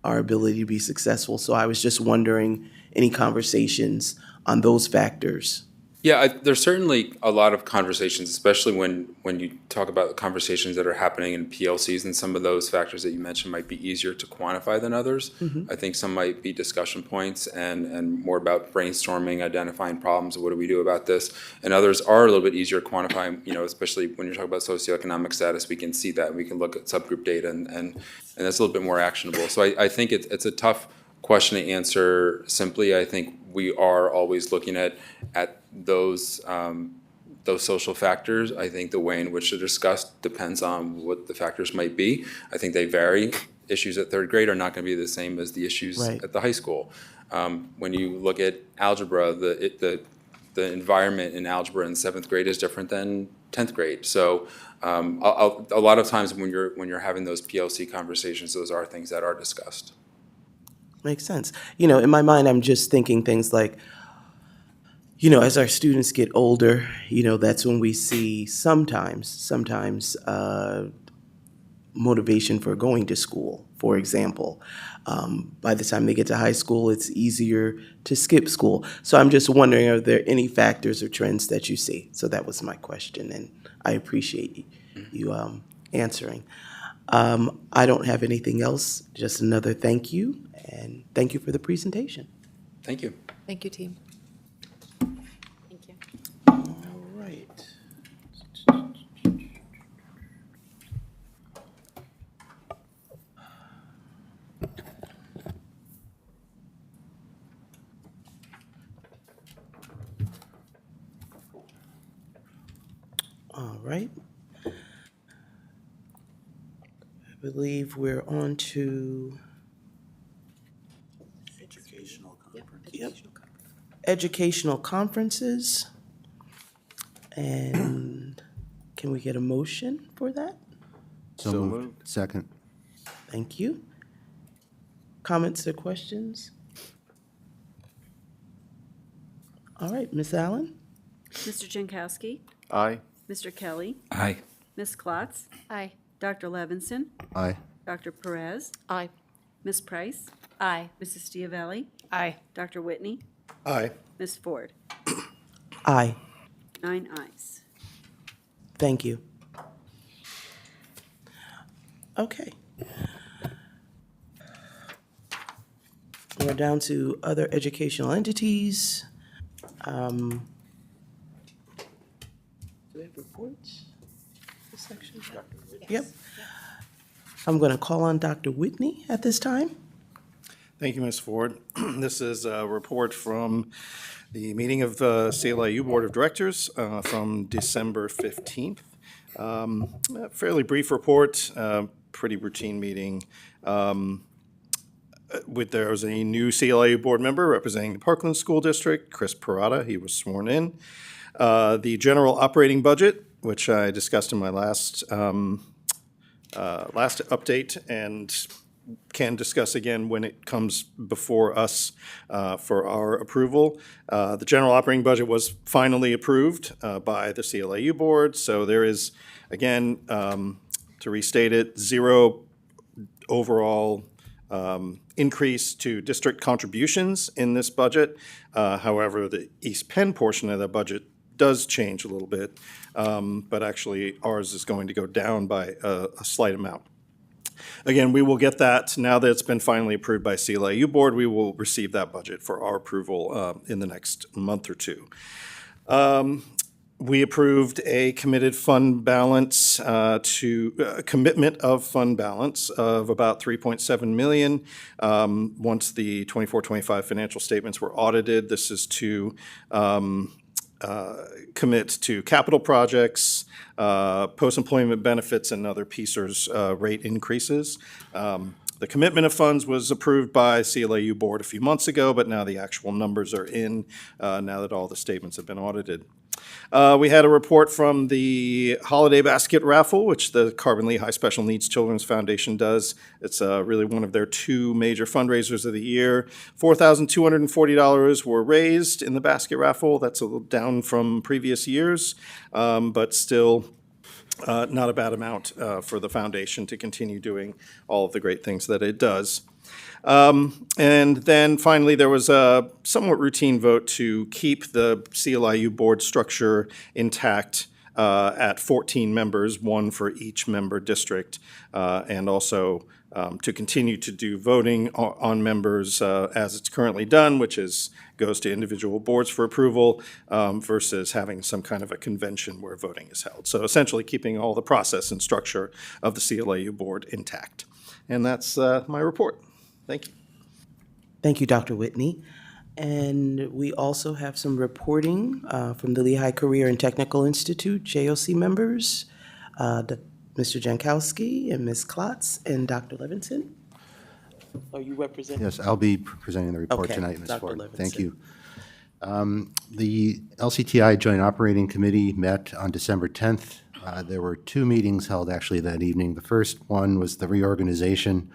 our ability to be successful. So I was just wondering, any conversations on those factors? Yeah, there's certainly a lot of conversations, especially when you talk about conversations that are happening in PLCs, and some of those factors that you mentioned might be easier to quantify than others. I think some might be discussion points and more about brainstorming, identifying problems, what do we do about this? And others are a little bit easier to quantify, especially when you're talking about socioeconomic status, we can see that, we can look at subgroup data, and that's a little bit more actionable. So I think it's a tough question to answer simply. I think we are always looking at those social factors. I think the way in which they're discussed depends on what the factors might be. I think they vary. Issues at third grade are not going to be the same as the issues at the high school. When you look at algebra, the environment in algebra in seventh grade is different than 10th grade. So a lot of times when you're having those PLC conversations, those are things that are discussed. Makes sense. In my mind, I'm just thinking things like, as our students get older, that's when we see sometimes motivation for going to school, for example. By the time they get to high school, it's easier to skip school. So I'm just wondering, are there any factors or trends that you see? So that was my question, and I appreciate you answering. I don't have anything else, just another thank you, and thank you for the presentation. Thank you. Thank you, team. Thank you. All right. All right. I believe we're on to educational conferences. And can we get a motion for that? So moved. Second. Thank you. Comments or questions? All right, Ms. Allen? Mr. Jankowski, Aye. Mr. Kelly, Aye. Ms. Klotz, Aye. Dr. Levinson, Aye. Dr. Perez, Aye. Ms. Price, Aye. Mrs. Diavelli, Aye. Dr. Whitney, Aye. Ms. Ford. Aye. 9 ayes. Thank you. Okay. We're down to other educational entities. Do we have reports? This section? Yep. I'm going to call on Dr. Whitney at this time. Thank you, Ms. Ford. This is a report from the meeting of the CLIU Board of Directors from December 15th. A fairly brief report, pretty routine meeting. There was a new CLIU board member representing the Parkland School District, Chris Parada. He was sworn in. The general operating budget, which I discussed in my last update and can discuss again when it comes before us for our approval. The general operating budget was finally approved by the CLIU board. So there is, again, to restate it, zero overall increase to district contributions in this budget. However, the East Penn portion of the budget does change a little bit, but actually ours is going to go down by a slight amount. Again, we will get that, now that it's been finally approved by CLIU board, we will receive that budget for our approval in the next month or two. We approved a committed fund balance commitment of fund balance of about $3.7 million. Once the 24-25 financial statements were audited, this is to commit to capital projects, post-employment benefits, and other PSERS rate increases. The commitment of funds was approved by CLIU board a few months ago, but now the actual numbers are in now that all the statements have been audited. We had a report from the Holiday Basket Raffle, which the Carbon Lehigh Special Needs Children's Foundation does. It's really one of their two major fundraisers of the year. $4,240 were raised in the basket raffle. That's a little down from previous years, but still not a bad amount for the foundation to continue doing all of the great things that it does. And then finally, there was a somewhat routine vote to keep the CLIU board structure intact at 14 members, one for each member district, and also to continue to do voting on members as it's currently done, which goes to individual boards for approval versus having some kind of a convention where voting is held. So essentially keeping all the process and structure of the CLIU board intact. And that's my report. Thank you. Thank you, Dr. Whitney. And we also have some reporting from the Lehigh Career and Technical Institute, JOC members, Mr. Jankowski and Ms. Klotz and Dr. Levinson. Are you representing? Yes, I'll be presenting the report Okay, tonight, Ms. Dr. Ford. Levinson. Thank you. The LCTI Joint Operating Committee met on December 10th. There were two meetings held actually that evening. The first one was the reorganization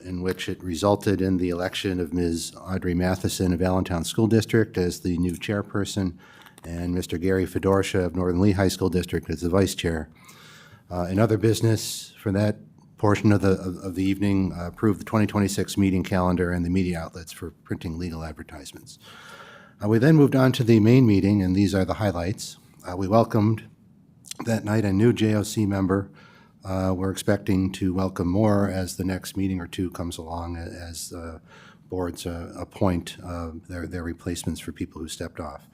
in which it resulted in the election of Ms. Audrey Matheson of Allentown School District as the new chairperson and Mr. Gary Fedorsha of Northern Lehigh School District as the vice chair. In other business, for that portion of the evening, approved the 2026 meeting calendar and the media outlets for printing legal advertisements. We then moved on to the main meeting, and these are the highlights. We welcomed that night a new JOC member. We're expecting to welcome more as the next meeting or two comes along as boards appoint their replacements for people who stepped off.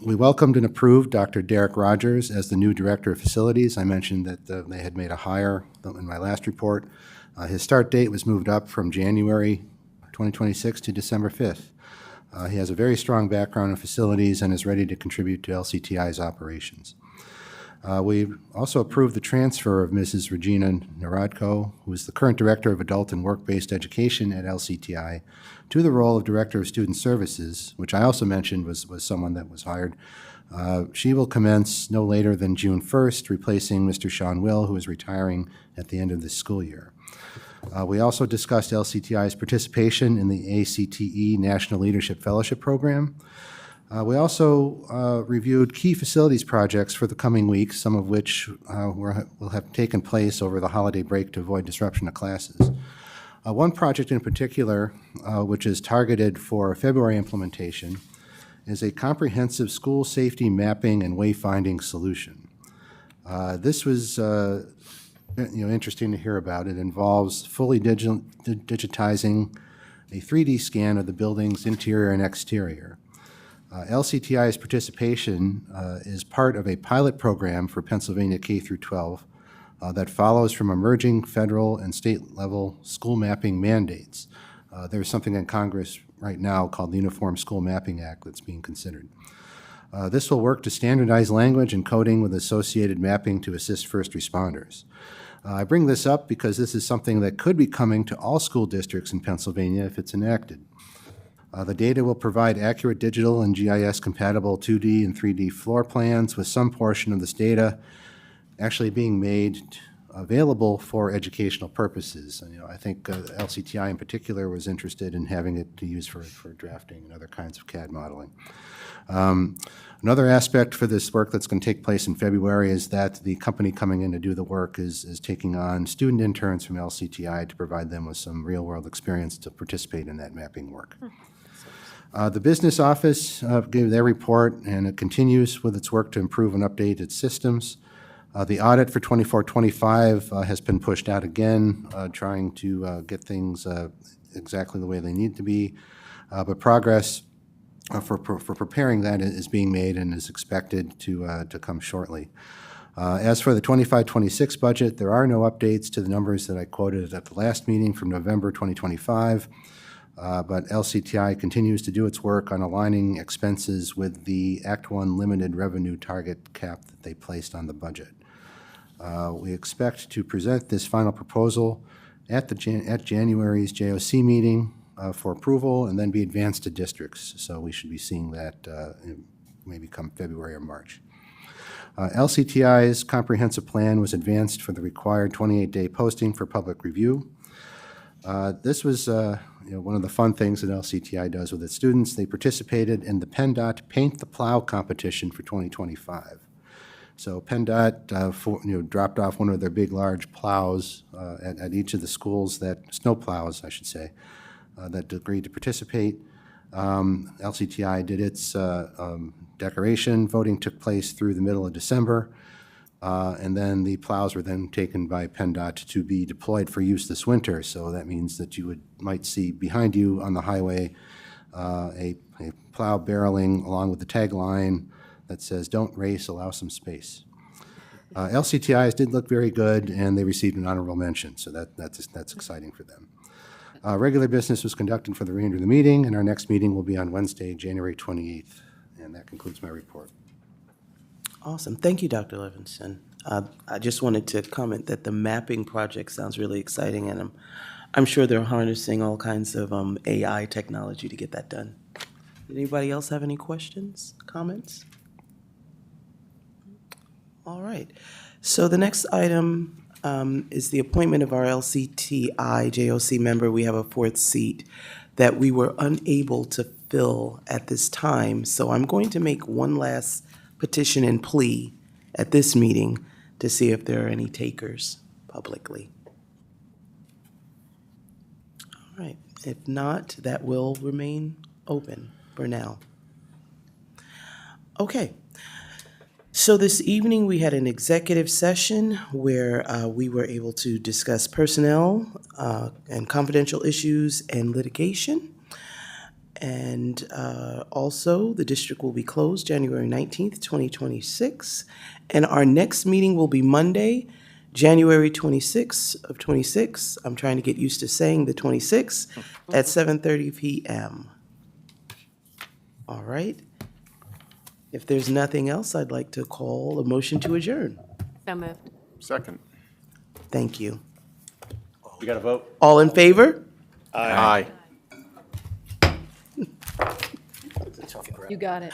We welcomed and approved Dr. Derek Rogers as the new Director of Facilities. I mentioned that they had made a hire in my last report. His start date was moved up from January 2026 to December 5th. He has a very strong background in facilities and is ready to contribute to LCTI's operations. We also approved the transfer of Mrs. Regina Narodko, who is the current Director of Adult and Work-Based Education at LCTI, to the role of Director of Student Services, which I also mentioned was someone that was hired. She will commence no later than June 1st, replacing Mr. Sean Will, who is retiring at the end of this school year. We also discussed LCTI's participation in the ACTE National Leadership Fellowship Program. We also reviewed key facilities projects for the coming weeks, some of which will have taken place over the holiday break to avoid disruption of classes. One project in particular, which is targeted for February implementation, is a comprehensive school safety mapping and wayfinding solution. This was interesting to hear about. It involves fully digitizing a 3D scan of the building's interior and exterior. LCTI's participation is part of a pilot program for Pennsylvania K through 12 that follows from emerging federal and state level school mapping mandates. There's something in Congress right now called the Uniform School Mapping Act that's being considered. This will work to standardize language and coding with associated mapping to assist first responders. I bring this up because this is something that could be coming to all school districts in Pennsylvania if it's enacted. The data will provide accurate digital and GIS-compatible 2D and 3D floor plans, with some portion of this data actually being made available for educational purposes. I think LCTI in particular was interested in having it to use for drafting and other kinds of CAD modeling. Another aspect for this work that's going to take place in February is that the company coming in to do the work is taking on student interns from LCTI to provide them with some real-world experience to participate in that mapping work. The business office gave their report, and it continues with its work to improve and update its systems. The audit for 24-25 has been pushed out again, trying to get things exactly the way they need to be. But progress for preparing that is being made and is expected to come shortly. As for the 25-26 budget, there are no updates to the numbers that I quoted at the last meeting from November 2025. But LCTI continues to do its work on aligning expenses with the Act 1 limited revenue target cap that they placed on the budget. We expect to present this final proposal at January's JOC meeting for approval and then be advanced to districts. So we should be seeing that maybe come February or March. LCTI's comprehensive plan was advanced for the required 28-day posting for public review. This was one of the fun things that LCTI does with its students. They participated in the PennDOT Paint the Plow competition for 2025. So PennDOT dropped off one of their big, large plows at each of the schools snow plows, I should say, that agreed to participate. LCTI did its decoration. Voting took place through the middle of December. And then the plows were then taken by PennDOT to be deployed for use this winter. So that means that you might see behind you on the highway a plow barreling along with the tagline that says, "Don't race, allow some space." LCTIs did look very good, and they received an honorable mention, so that's exciting for them. Regular business was conducted for the remainder of the meeting, and our next meeting will be on Wednesday, January 28th. And that concludes my report. Awesome. Thank you, Dr. Levinson. I just wanted to comment that the mapping project sounds really exciting, and I'm sure they're harnessing all kinds of AI technology to get that done. Did anybody else have any questions, comments? All right. So the next item is the appointment of our LCTI JOC member. We have a fourth seat that we were unable to fill at this time. So I'm going to make one last petition and plea at this meeting to see if there are any takers publicly. All right. If not, that will remain open for now. Okay. So this evening, we had an executive session where we were able to discuss personnel and confidential issues and litigation. And also, the district will be closed January 19th, 2026. And our next meeting will be Monday, January 26th of 26. I'm trying to get used to saying the 26th at 7:30 p.m. All right. If there's nothing else, I'd like to call a motion to adjourn. So moved. Second. Thank you. We got to vote? All in favor? Aye. You got it.